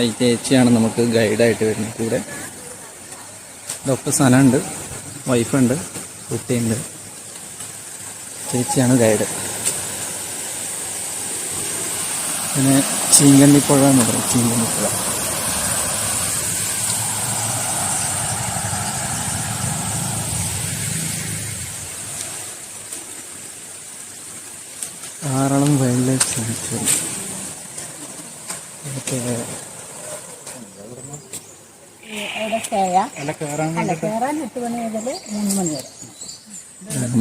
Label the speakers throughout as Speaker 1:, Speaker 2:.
Speaker 1: ഈ ചേച്ചിയാണ് നമുക്ക് ഗൈഡായിട്ട് വരുന്നത്. കൂടെ ഡോക്ടർ സനുണ്ട്, വൈഫുണ്ട്, കുട്ടിയുണ്ട്. ചേച്ചിയാണ് ഗൈഡ്. പിന്നെ ചീങ്കണ്ണിപ്പുഴ എന്ന് പറയും, Cheenkannipuzha. Aralam wild life sanctuary.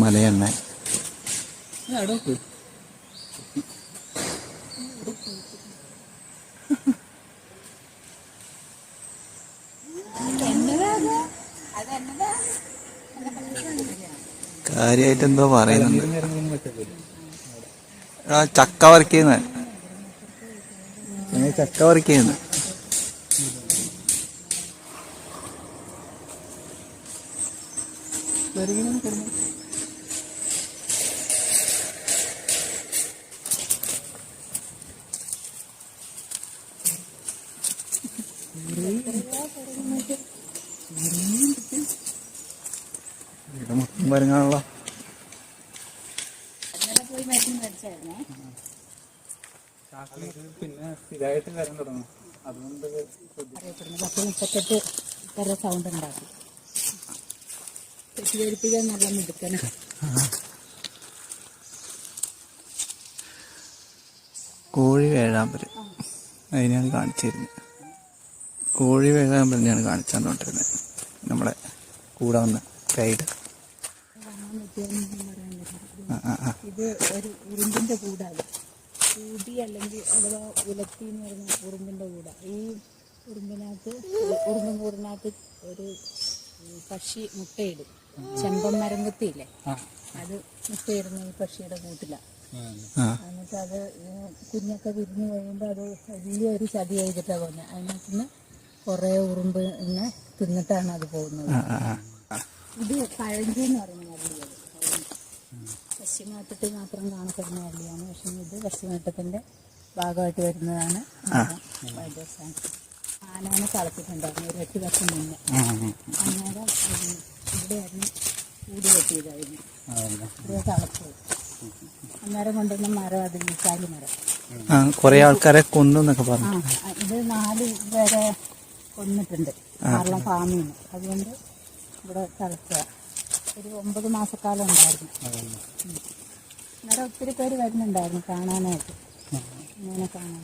Speaker 1: മലയണ്ണ കാര്യമായിട്ട് എന്തോ പറയുന്നുണ്ട്. ചക്ക പറിക്കുന്ന ചക്ക പറിക്കുന്ന ഇവിടെ മൊത്തം വരുങ്ങാനുള്ള പിന്നെ സ്ഥിരമായിട്ട് വരാൻ തുടങ്ങും. അതുകൊണ്ട്
Speaker 2: സൗണ്ട് ഉണ്ടാക്കും. തെറ്റിദ്ധരിപ്പിക്കാൻ നല്ല മിടുക്കന.
Speaker 1: കോഴി വേഴാമ്പല് അതിനെയാണ് കാണിച്ചിരുന്നത്. കോഴി വേഴാമ്പൽ തന്നെയാണ് കാണിച്ചു തന്നോണ്ടിരുന്നത് നമ്മളെ കൂടെ വന്ന ഗൈഡ്.
Speaker 2: ഇത് ഒരു ഉറുമ്പിന്റെ കൂടാണ്. കൂടി അല്ലെങ്കിൽ അഥവാ ഉലത്തി എന്ന് പറയുന്ന ഉറുമ്പിന്റെ കൂട. ഈ ഉറുമ്പും കൂടിനകത്ത് ഒരു പക്ഷി മുട്ടയിടും. ചെമ്പൻ മരംകുത്തിയില്ലേ, അത് മുട്ടയിടുന്ന ഈ പക്ഷിയുടെ കൂട്ടിലാണ്. എന്നിട്ട് അത് കുഞ്ഞൊക്കെ വിരിഞ്ഞു കഴിയുമ്പോൾ അത് വലിയൊരു ചതി ചെയ്തിട്ടാണ് പോകുന്നത്. അതിനകത്തുനിന്ന് കുറേ ഉറുമ്പ് ഇങ്ങനെ തിന്നിട്ടാണ് അത് പോകുന്നത്. ഇത് പഴഞ്ചി എന്ന് പറയുന്ന വള്ളിയാണ്. പശ്ചിമഘട്ടത്തിൽ മാത്രം കാണപ്പെടുന്ന വള്ളിയാണ്. പക്ഷേ ഇത് പശ്ചിമഘട്ടത്തിന്റെ ഭാഗമായിട്ട് വരുന്നതാണ്. ആനനെ കളത്തിട്ടുണ്ടായിരുന്നു ഒരു 8 വർഷം മുന്നേ. അന്നേരം ഇവിടെയായിരുന്നു കൂടി കെട്ടിയതായിരുന്നു. ഇവിടെ കളച്ചത്. അന്നേരം കൊണ്ടുവന്ന മരം അത് ഈസാലി മരം.
Speaker 1: കുറെ ആൾക്കാരെ കൊന്നൊക്കെ പറഞ്ഞു.
Speaker 2: ഇത് 4 പേരെ കൊന്നിട്ടുണ്ട് കേരളം ഫാമിൽ നിന്ന്. അതുകൊണ്ട് ഇവിടെ കളക്കുക. ഒരു 9 മാസക്കാലം ഉണ്ടായിരുന്നു. അന്നേരം ഒത്തിരി പേര് വരുന്നുണ്ടായിരുന്നു കാണാനായിട്ട്. ഇങ്ങനെ കാണാൻ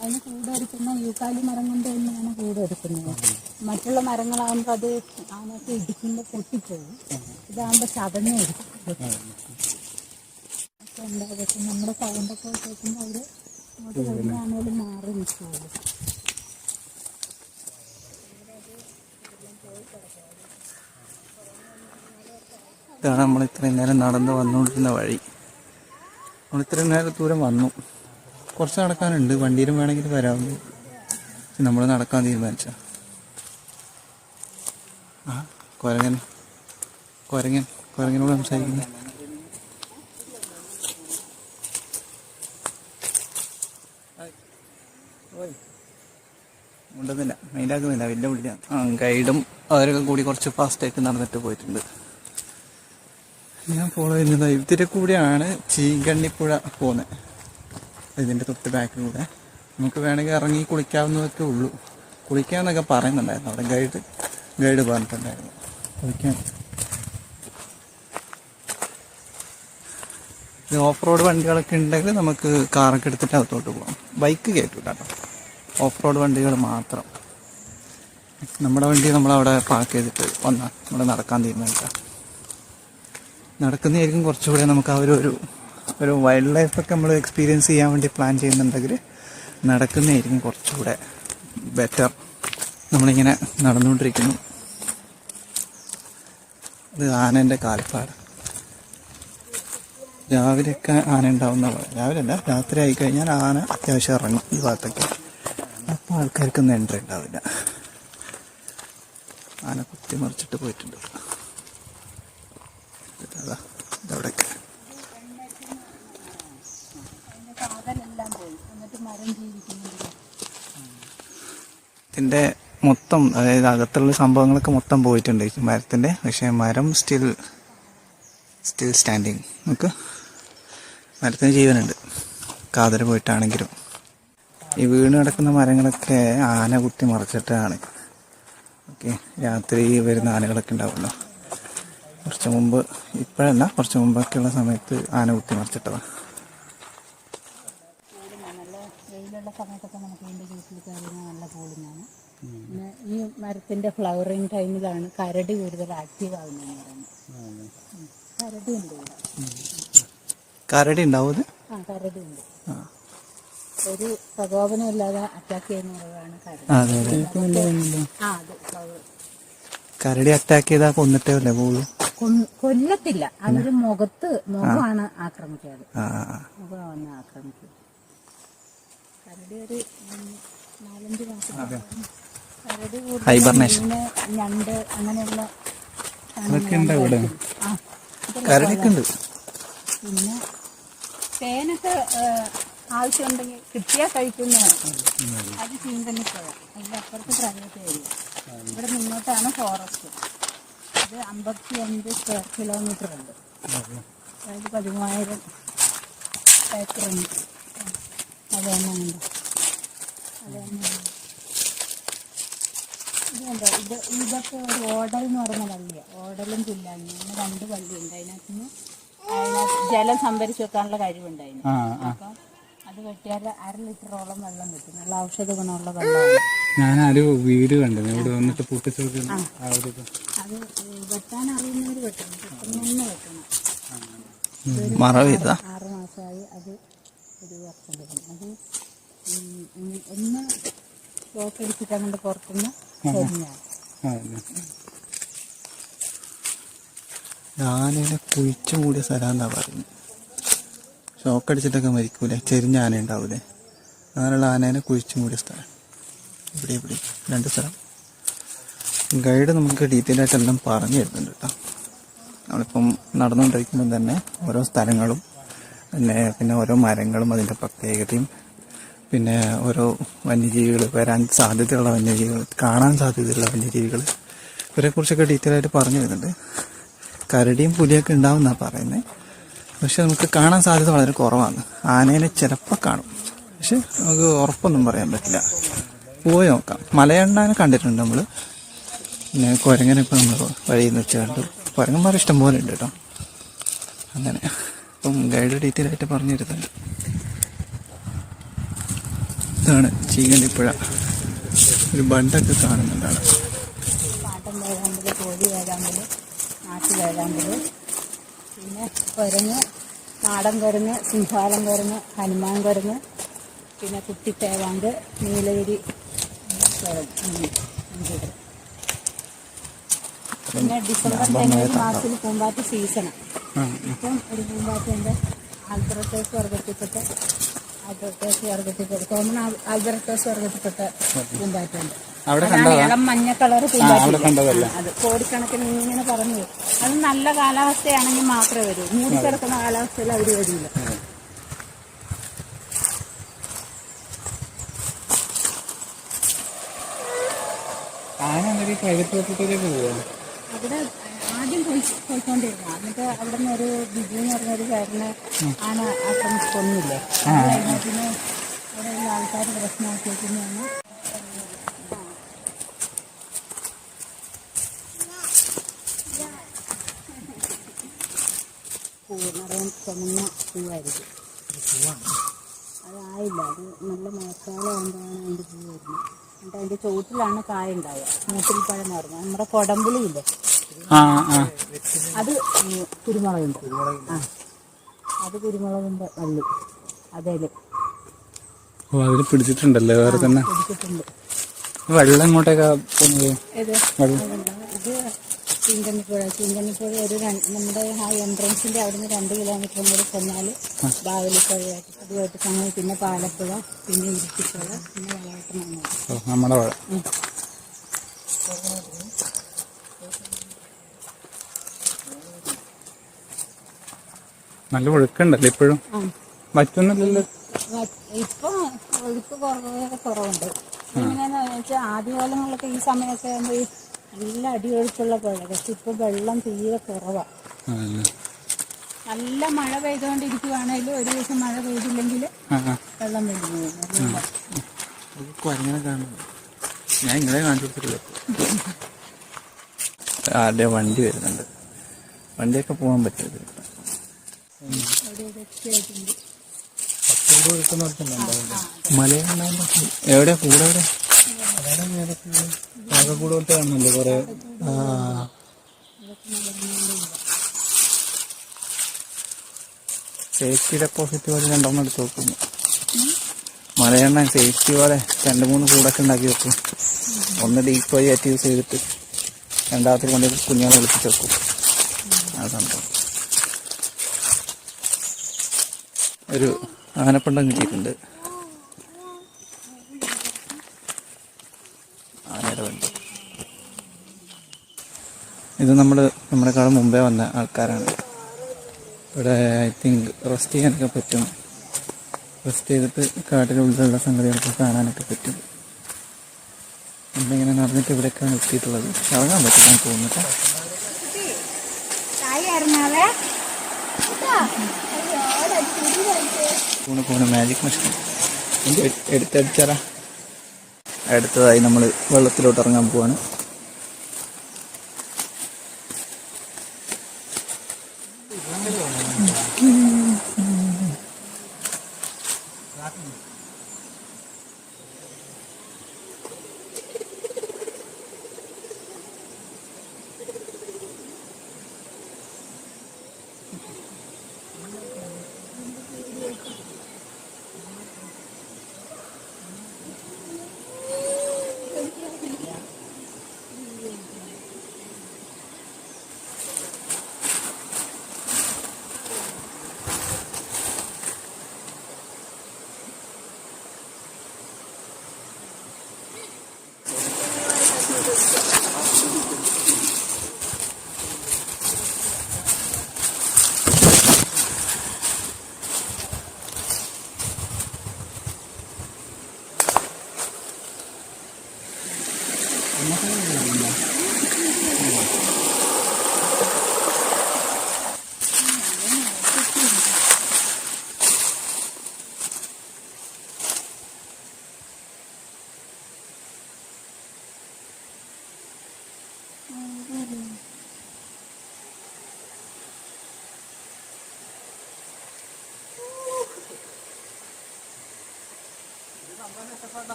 Speaker 2: അതിന് കൂടെടുക്കുന്ന യൂക്കാലി മരം കൊണ്ട് തന്നെയാണ് കൂടെടുക്കുന്നത്. മറ്റുള്ള മരങ്ങളാകുമ്പോൾ അത് ആനൊക്കെ ഇടിക്കുമ്പോൾ പൊട്ടിപ്പോകും. ഇതാകുമ്പോൾ ചതഞ്ഞ് എടുക്കും. ഉണ്ടാകും. പക്ഷെ നമ്മുടെ സൗണ്ടൊക്കെ കേൾക്കുമ്പോൾ അവർ അങ്ങോട്ട് കഴിഞ്ഞാണേലും മാറി നിൽക്കുള്ളൂ.
Speaker 1: ഇതാണ് നമ്മൾ ഇത്രയും നേരം നടന്ന് വന്നുകൊണ്ടിരുന്ന വഴി. നമ്മൾ ഇത്രയും നേരം ദൂരം വന്നു. കുറച്ച് നടക്കാനുണ്ട്. വണ്ടിയിലും വേണമെങ്കിൽ വരാവുന്നു. നമ്മൾ നടക്കാൻ തീരുമാനിച്ച കുരങ്ങനോട് സംസാരിക്കുന്നു. ഉണ്ടെന്നില്ല, മൈൻഡാക്കുന്നില്ല. വലിയ പുള്ളിയാണ്. ഗൈഡും അവരൊക്കെ കൂടി കുറച്ച് ഫാസ്റ്റായിട്ട് നടന്നിട്ട് പോയിട്ടുണ്ട്. ഞാൻ ഫോളോ ചെയ്യുന്നത് ഇതിൻ്റെ കൂടെയാണ് ചീങ്കണ്ണിപ്പുഴ പോകുന്നത്. ഇതിൻ്റെ തൊട്ട് ബാക്കിലൂടെ നമുക്ക് വേണമെങ്കിൽ ഇറങ്ങി കുളിക്കാവുന്നതൊക്കെ ഉള്ളൂ. കുളിക്കാമെന്നൊക്കെ പറയുന്നുണ്ടായിരുന്നു അവിടെ ഗൈഡ് പറഞ്ഞിട്ടുണ്ടായിരുന്നു കുളിക്കാൻ. ഓഫ് റോഡ് വണ്ടികളൊക്കെ ഉണ്ടെങ്കിൽ നമുക്ക് കാറൊക്കെ എടുത്തിട്ട് അകത്തോട്ട് പോകാം. ബൈക്ക് കയറ്റില്ല കേട്ടോ, ഓഫ് റോഡ് വണ്ടികൾ മാത്രം. നമ്മുടെ വണ്ടി നമ്മളവിടെ പാർക്ക് ചെയ്തിട്ട് വന്നാൽ നമ്മൾ നടക്കാൻ തീരുമാനിക്കാം. നടക്കുന്നതായിരിക്കും കുറച്ചുകൂടെ നമുക്ക് ആ ഒരു വൈൽഡ് ലൈഫൊക്കെ നമ്മൾ എക്സ്പീരിയൻസ് ചെയ്യാൻ വേണ്ടി പ്ലാൻ ചെയ്യുന്നുണ്ടെങ്കിൽ നടക്കുന്നതായിരിക്കും കുറച്ചുകൂടെ ബെറ്റർ. നമ്മളിങ്ങനെ നടന്നുകൊണ്ടിരിക്കുന്നു. ഇത് ആനേൻ്റെ കാൽപ്പാട്. രാവിലെയൊക്കെ ആന ഉണ്ടാവുന്ന പോലെ, രാവിലെ അല്ല രാത്രി ആയിക്കഴിഞ്ഞാൽ ആന അത്യാവശ്യം ഇറങ്ങും ഈ ഭാഗത്തൊക്കെ. അപ്പോൾ ആൾക്കാർക്കൊന്നും എൻട്രി ഉണ്ടാവില്ല. ആന കുത്തി മറിച്ചിട്ട് പോയിട്ടുണ്ട്. അതാ ഇതവിടെയൊക്കെ
Speaker 2: കാതലെല്ലാം പോയി. എന്നിട്ട് മരം
Speaker 1: ഇതിൻ്റെ മൊത്തം, അതായത് അകത്തുള്ള സംഭവങ്ങളൊക്കെ മൊത്തം പോയിട്ടുണ്ട് ഈ മരത്തിൻ്റെ. പക്ഷേ മരം സ്റ്റിൽ സ്റ്റാൻഡിങ്. നമുക്ക് മരത്തിന് ജീവനുണ്ട്, കാതൽ പോയിട്ടാണെങ്കിലും. ഈ വീണ് കിടക്കുന്ന മരങ്ങളൊക്കെ ആന കുത്തി മറിച്ചിട്ടാണ്. ഓക്കെ, രാത്രി വരുന്ന ആനകളൊക്കെ ഉണ്ടാവുമല്ലോ. കുറച്ച് മുമ്പ്, ഇപ്പോഴല്ല, കുറച്ച് മുമ്പൊക്കെയുള്ള സമയത്ത് ആന കുത്തി മറിച്ചിട്ടതാണ്.
Speaker 2: നല്ല വെയിലുള്ള സമയത്തൊക്കെ നമുക്ക് ഇതിൻ്റെ ചുറ്റിൽ കയറുന്ന നല്ല കൂളിങ്ങാണ്. പിന്നെ ഈ മരത്തിൻ്റെ ഫ്ലവറിങ് ടൈമിലാണ് കരടി കൂടുതൽ ആക്റ്റീവ് ആകുന്നതെന്ന് പറയുന്നത്. കരടി ഉണ്ട് ഇവിടെ.
Speaker 1: കരടി ഉണ്ടാവും?
Speaker 2: ആ, കരടി ഉണ്ട്. ഒരു പ്രകോപനമില്ലാതെ അറ്റാക്ക് ചെയ്യുന്നതാണ് കരടി. ആ, അത് ഫ്ലവർ.
Speaker 1: കരടി അറ്റാക്ക് ചെയ്താൽ കൊന്നിട്ടേ അല്ലേ പോളൂ?
Speaker 2: കൊല്ലത്തില്ല, അതൊരു മുഖമാണ് ആക്രമിക്കാറ്. മുഖമാണ് ആക്രമിക്കുക. കരടി ഒരു 4-5 മാസം. കരടി
Speaker 1: ഹൈബർനേഷൻ,
Speaker 2: ഞണ്ട് അങ്ങനെയുള്ള
Speaker 1: കരടിയൊക്കെ ഉണ്ട്.
Speaker 2: പിന്നെ തേനൊക്കെ ആവശ്യമുണ്ടെങ്കിൽ കിട്ടിയാൽ കഴിക്കുന്നതാണ്. അത് ചീങ്കണ്ണിപ്പുഴ, അതിൻ്റെ അപ്പുറത്ത് പ്രൈവറ്റ് ഏരിയ. ഇവിടെ മുന്നോട്ടാണ് ഫോറസ്റ്റ്. ഇത് 55 സ്ക്വയർ കിലോമീറ്റർ ഉണ്ട്. അതായത് 10,000 ഏക്കറുണ്ട്. അത് തന്നെ ഉണ്ട്. ഇതൊക്കെ ഒരു ഓടൽ എന്ന് പറയുന്ന വള്ളിയാണ്. ഓടലും പുല്ലാങ്ങി അങ്ങനെ 2 വള്ളിയുണ്ട്. അതിനകത്ത് ജലം സംഭരിച്ചു വെക്കാനുള്ള കഴിവുണ്ടായിരുന്നു. അപ്പം അത് വെട്ടിയാൽ 1/2 ലിറ്ററോളം വെള്ളം കിട്ടും. നല്ല ഔഷധ ഗുണമുള്ള വെള്ളമാണ്.
Speaker 3: ഞാനൊരു വീഡിയോ കണ്ടു ഇവിടെ വന്നിട്ട് പൊട്ടിച്ചു.
Speaker 2: അത് വെട്ടാൻ അറിയുന്നവർ വെട്ടണം, പെട്ടെന്ന് വെട്ടണം. 6 മാസമായി. അത് 1 വർഷം കിട്ടും. അത് ഒന്ന് ഷോക്കടിച്ചിട്ട് അങ്ങോട്ട് പുറത്തുനിന്ന് കഴിഞ്ഞാണ്.
Speaker 1: ആനേനെ കുഴിച്ചു മൂടിയ സ്ഥലം എന്നാ പറയുന്നത്. ഷോക്കടിച്ചിട്ടൊക്കെ മരിക്കൂലേ, ചെരിഞ്ഞ ആന ഉണ്ടാവൂലേ, അങ്ങനെയുള്ള ആനേനെ കുഴിച്ചു മൂടിയ സ്ഥലം. ഇവിടെ 2 സ്ഥലം. ഗൈഡ് നമുക്ക് ഡീറ്റെയിൽ ആയിട്ടെല്ലാം പറഞ്ഞു തരുന്നുണ്ട് കേട്ടോ. നമ്മളിപ്പം നടന്നുകൊണ്ടിരിക്കുമ്പം തന്നെ ഓരോ സ്ഥലങ്ങളും പിന്നെ ഓരോ മരങ്ങളും അതിൻ്റെ പ്രത്യേകതയും, പിന്നെ ഓരോ വന്യജീവികൾ, വരാൻ സാധ്യതയുള്ള വന്യജീവികൾ, കാണാൻ സാധ്യതയുള്ള വന്യജീവികൾ, ഇവരെക്കുറിച്ചൊക്കെ ഡീറ്റെയിൽ ആയിട്ട് പറഞ്ഞു തരുന്നുണ്ട്. കരടിയും പുലിയൊക്കെ ഉണ്ടാവുമെന്നാണ് പറയുന്നത്. പക്ഷെ നമുക്ക് കാണാൻ സാധ്യത വളരെ കുറവാണ്. ആനേനെ ചിലപ്പോൾ കാണും, പക്ഷെ നമുക്ക് ഉറപ്പൊന്നും പറയാൻ പറ്റില്ല. പോയി നോക്കാം. മലയണ്ണാനെ കണ്ടിട്ടുണ്ട് നമ്മൾ. പിന്നെ കുരങ്ങനെ ഇപ്പം നമ്മൾ വഴിയിൽ നിന്ന് വെച്ച് കണ്ടു. കുരങ്ങന്മാർ ഇഷ്ടം പോലെ ഉണ്ട് കേട്ടോ. അങ്ങനെ ഇപ്പം ഗൈഡ് ഡീറ്റെയിൽ ആയിട്ട് പറഞ്ഞു തരുന്നുണ്ട്. ഇതാണ് ചീങ്കണ്ണിപ്പുഴ. ഒരു ബണ്ടൊക്കെ കാണുന്നുണ്ടാണ്.
Speaker 2: പാട്ടം വേഴാമ്പൽ, കോഴി വേഴാമ്പൽ, നാട്ടു വേഴാമ്പൽ, പിന്നെ കുരങ്ങ്, നാടൻ കുരങ്ങ്, സിംഹാലം കുരങ്ങ്, ഹനുമാൻ കുരങ്ങ്, പിന്നെ കുട്ടിത്തേവാങ്ക്, നീലഗിരി കുരങ്ങ്. പിന്നെ ഡിസംബർ ജനുവരി മാസത്തിൽ പൂമ്പാറ്റ സീസണാണ്. ഇപ്പം ഒരു പൂമ്പാറ്റയുണ്ട്, ആൽബർട്ടോസ് വർഗത്തിൽപ്പെട്ട കോമൺ ആൽബർട്ടോസ് വർഗത്തിൽപ്പെട്ട പൂമ്പാറ്റയുണ്ട്. ഇളം മഞ്ഞ കളർ പൂമ്പാറ്റ. അത് കോടിക്കണക്കിന് ഇങ്ങനെ പറഞ്ഞു. അത് നല്ല കാലാവസ്ഥയാണെങ്കിൽ മാത്രമേ വരൂ. മൂടിക്കിടക്കുന്ന കാലാവസ്ഥയിൽ അവർ വരില്ല. അവിടെ ആദ്യം പോയിക്കൊണ്ടിരുന്നു. എന്നിട്ട് അവിടെ നിന്ന് ഒരു ബിജു എന്ന് പറഞ്ഞൊരു ചേട്ടനെ ആന ആക്രമിച്ച് കൊന്നില്ലേ. അത് കഴിഞ്ഞതിന് അവിടെ ഉള്ള ആൾക്കാർ പ്രശ്നമാക്കിയേക്കുന്നതാണ്. പൂവ് നിറയെ ചുമന്ന പൂവായിരിക്കും. അതായില്ല, അത് നല്ല മഴക്കാലം ആകുമ്പോഴാണ് അതിൻ്റെ പൂവ് വരുന്നത്. എന്നിട്ട് അതിൻ്റെ ചുവട്ടിലാണ് കായ ഉണ്ടാവുക. മൂട്ടിൽ പഴം എന്ന് പറഞ്ഞാൽ നമ്മുടെ കൊടമ്പുളിയില്ലേ, അത് കുരുമുളകുണ്ട്. അത് കുരുമുളകിൻ്റെ വള്ളി. അതേല്
Speaker 3: അതിൽ പിടിച്ചിട്ടുണ്ടല്ലേ വേറെ തന്നെ.
Speaker 2: പിടിച്ചിട്ടുണ്ട്.
Speaker 3: വെള്ളം ഇങ്ങോട്ടേക്കാ പോകുന്നത്?
Speaker 2: ഇത് ചീങ്കണ്ണിപ്പുഴ. ചീങ്കണ്ണിപ്പുഴ ഒരു നമ്മുടെ ആ എൻട്രൻസിൻ്റെ അവിടുന്ന് 2 കിലോമീറ്ററും കൂടി ചെന്നാൽ ബാവലിപ്പുഴയായിട്ട് അതുമായിട്ട് അങ്ങനെ, പിന്നെ പാലപ്പുഴ, പിന്നെ ഇരിട്ടിപ്പുഴ, പിന്നെ വളവട്ടം.
Speaker 3: നമ്മുടെ നല്ല ഒഴുക്കുണ്ടല്ലേ ഇപ്പോഴും? മറ്റൊന്നുമില്ലല്ലോ
Speaker 2: ഇപ്പം ഒഴുക്ക് കുറവുണ്ട്. എങ്ങനെയാന്ന് വെച്ചാൽ ആദ്യകാലങ്ങളിലൊക്കെ ഈ സമയമൊക്കെ ആകുമ്പോൾ നല്ല അടിയൊഴുക്കുള്ള പുഴ. പക്ഷെ ഇപ്പൊ വെള്ളം തീരെ കുറവാണ്. നല്ല മഴ പെയ്തുകൊണ്ടിരിക്കുവാണെങ്കിലും ഒരു ദിവസം മഴ പെയ്തില്ലെങ്കിൽ വെള്ളം വരുന്നു.
Speaker 1: ഞാൻ ഇങ്ങനെ കാണിച്ചിട്ടില്ല. ആരുടെ വണ്ടി വരുന്നുണ്ട്. വണ്ടിയൊക്കെ പോകാൻ പറ്റും. മലയുണ്ടാകുമ്പോ എവിടെയാ കൂടെ? എവിടെ
Speaker 3: കൂടുതൽ കാണുന്നുണ്ട് കുറെ.
Speaker 1: സേഫ്റ്റി ഡെപ്പോസിറ്റ് പോലെ 2 എടുത്ത് വെക്കുന്നു. മലയെണ്ണ സേഫ്റ്റി പോലെ 2-3 കൂടൊക്കെ ഉണ്ടാക്കി വെക്കും. ഒന്ന് ഡീപ്പ് വഴി ആയിട്ട് യൂസ് ചെയ്തിട്ട് രണ്ടാമത്തെ കൊണ്ട് കുഞ്ഞുങ്ങളെ ഒളിപ്പിച്ച് വെക്കും. ആ സംഭവം. ഒരു ആനപ്പണ്ടം കിട്ടിയിട്ടുണ്ട്. ആനയുടെ വണ്ടി. ഇത് നമ്മളെക്കാളും മുമ്പേ വന്ന ആൾക്കാരാണ്. ഇവിടെ ഐ തിങ്ക് റെസ്റ്റ് ചെയ്യാനൊക്കെ പറ്റും. റെസ്റ്റ് ചെയ്തിട്ട് കാട്ടിനുള്ളിലുള്ള സംഗതികളൊക്കെ കാണാനൊക്കെ പറ്റും. നമ്മളിങ്ങനെ നടന്നിട്ട് ഇവിടെയൊക്കെയാണ് എത്തിയിട്ടുള്ളത്. ഇറങ്ങാൻ പറ്റില്ല തോന്നുന്നു. മാജിക് മെഷീൻ എടുത്തടിച്ചാറാ. അടുത്തതായി നമ്മൾ വെള്ളത്തിലോട്ട് ഇറങ്ങാൻ പോവാണ്.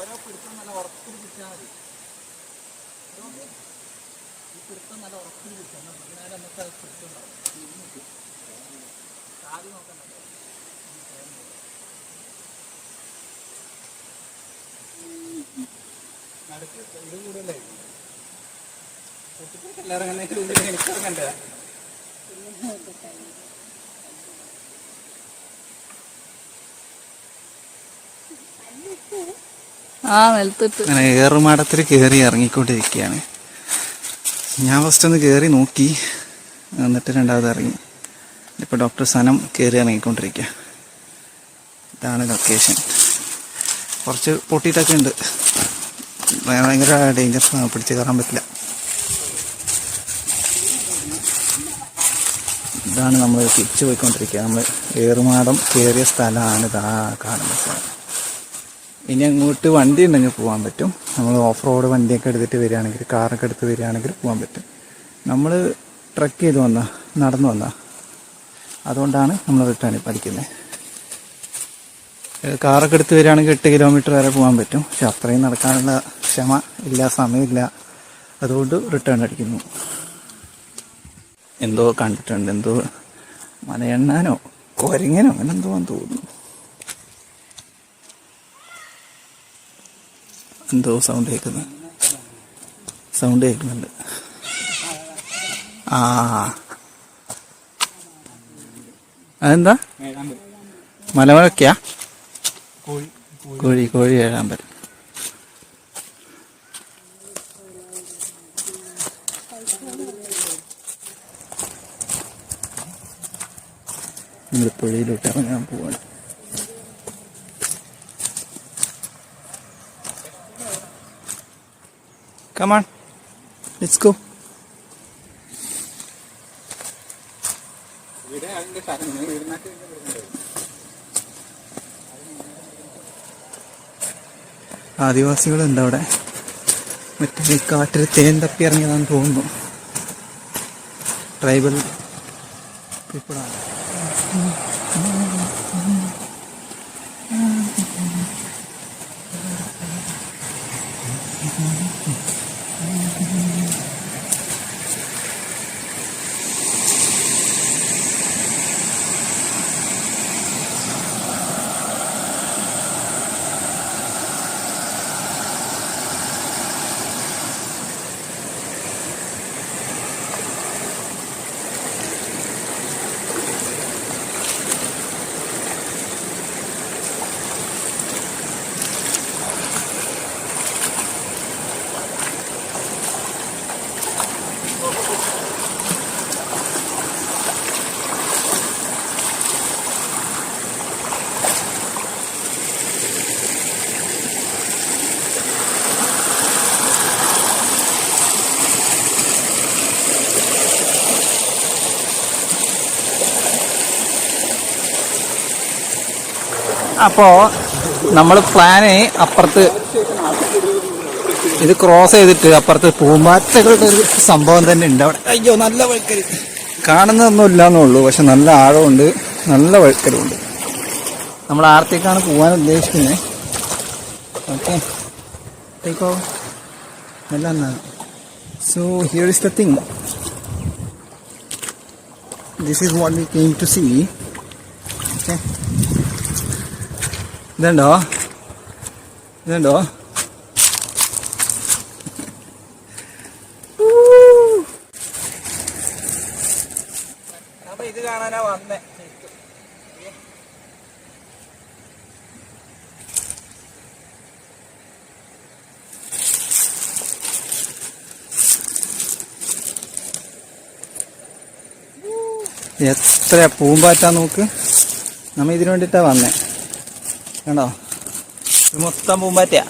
Speaker 1: ഓരോ പിടുത്തം നല്ല ഉറപ്പിൽ പിടിച്ചാൽ മതി. ഈ പിടുത്തം നല്ല ഉറപ്പിൽ പിടിച്ചാൽ മതി. നമുക്ക് അത് പിടുത്തുണ്ടാവും. ആദ്യം നോക്കണ്ട. ഇത് കൂടുതലേ എനിക്കിറങ്ങണ്ടേ. അങ്ങനെ ഏറുമാടത്തിൽ കയറി ഇറങ്ങിക്കൊണ്ടിരിക്കുകയാണ്. ഞാൻ ഫസ്റ്റ് ഒന്ന് കയറി നോക്കി, എന്നിട്ട് രണ്ടാമത് ഇറങ്ങി. ഇപ്പോൾ ഡോക്ടർ സനം കയറി ഇറങ്ങിക്കൊണ്ടിരിക്കുക. ഇതാണ് ലൊക്കേഷൻ. കുറച്ച് പൊട്ടിയിട്ടൊക്കെ ഉണ്ട്. ഭയങ്കര ഡേഞ്ചറസ് ആണ്, പിടിച്ച് കയറാൻ പറ്റില്ല. ഇതാണ് നമ്മൾ തിരിച്ചു പോയിക്കൊണ്ടിരിക്കുക. നമ്മൾ ഏറുമാടം കയറിയ സ്ഥലമാണ് ഇതാ കാണുന്ന സ്ഥലം. ഇനി അങ്ങോട്ട് വണ്ടി ഉണ്ടെങ്കിൽ പോകാൻ പറ്റും. നമ്മൾ ഓഫ് റോഡ് വണ്ടിയൊക്കെ എടുത്തിട്ട് വരികയാണെങ്കിൽ, കാറൊക്കെ എടുത്ത് വരികയാണെങ്കിൽ പോകാൻ പറ്റും. നമ്മൾ ട്രക്ക് ചെയ്ത് നടന്നു വന്നാൽ, അതുകൊണ്ടാണ് നമ്മൾ റിട്ടേൺ പഠിക്കുന്നത്. കാറൊക്കെ എടുത്ത് വരികയാണെങ്കിൽ 8 കിലോമീറ്റർ വരെ പോകാൻ പറ്റും. പക്ഷെ അത്രയും നടക്കാനുള്ള ക്ഷമ ഇല്ല, സമയമില്ല. അതുകൊണ്ട് റിട്ടേൺ അടിക്കുന്നു. എന്തോ കണ്ടിട്ടുണ്ട്, എന്തോ മലയെണ്ണാനോ കൊരങ്ങനോ അങ്ങനെ എന്തോ തോന്നുന്നു. എന്തോ സൗണ്ട് കേൾക്കുന്നുണ്ട്. ആ അതെന്താ മലമഴക്കാ? കോഴി ഏഴാമ്പൽ. നമ്മൾ പുഴയിലോട്ട് ഇറങ്ങാൻ പോവാണ്. Come on, let's go. ആദിവാസികളുണ്ട് അവിടെ. മറ്റേ കാട്ടിൽ തേൻ തപ്പി ഇറങ്ങിയതാണെന്ന് തോന്നുന്നു. ട്രൈബൽ പീപ്പിളാണ്. അപ്പോൾ നമ്മൾ പ്ലാന് അപ്പുറത്ത് ഇത് ക്രോസ് ചെയ്തിട്ട് അപ്പുറത്ത് പൂമ്പാറ്റകളുടെ ഒരു സംഭവം തന്നെ ഉണ്ട് അവിടെ. അയ്യോ, നല്ല വഴുക്കല്. കാണുന്നതൊന്നും ഇല്ലാന്നുള്ളൂ, പക്ഷെ നല്ല ആഴമുണ്ട്, നല്ല വഴുക്കലുണ്ട്. നമ്മൾ ആർത്തേക്കാണ് പോകാൻ ഉദ്ദേശിക്കുന്നത്. ഓക്കെ, ടേക്കോ നല്ല എന്നാണ്. So here is the thing. This is what we came to see. Okay, ഇതുണ്ടോ, ഇതുണ്ടോ? അപ്പൊ ഇത് കാണാനാ വന്നേ. എത്ര പൂമ്പാറ്റാ നോക്ക്. നമ്മ ഇതിനു വേണ്ടിയിട്ടാ വന്നേ. കണ്ടോ, ഇത് മൊത്തം പൂമ്പാറ്റയാ.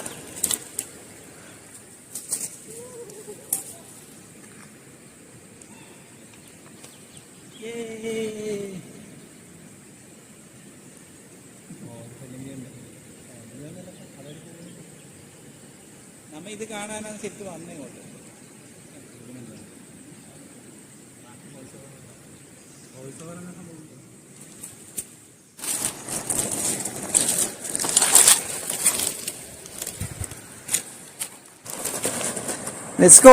Speaker 1: നമ്മ ഇത് കാണാനാണ് ശരിക്കും വന്നേ കൊണ്ട്. Let's go.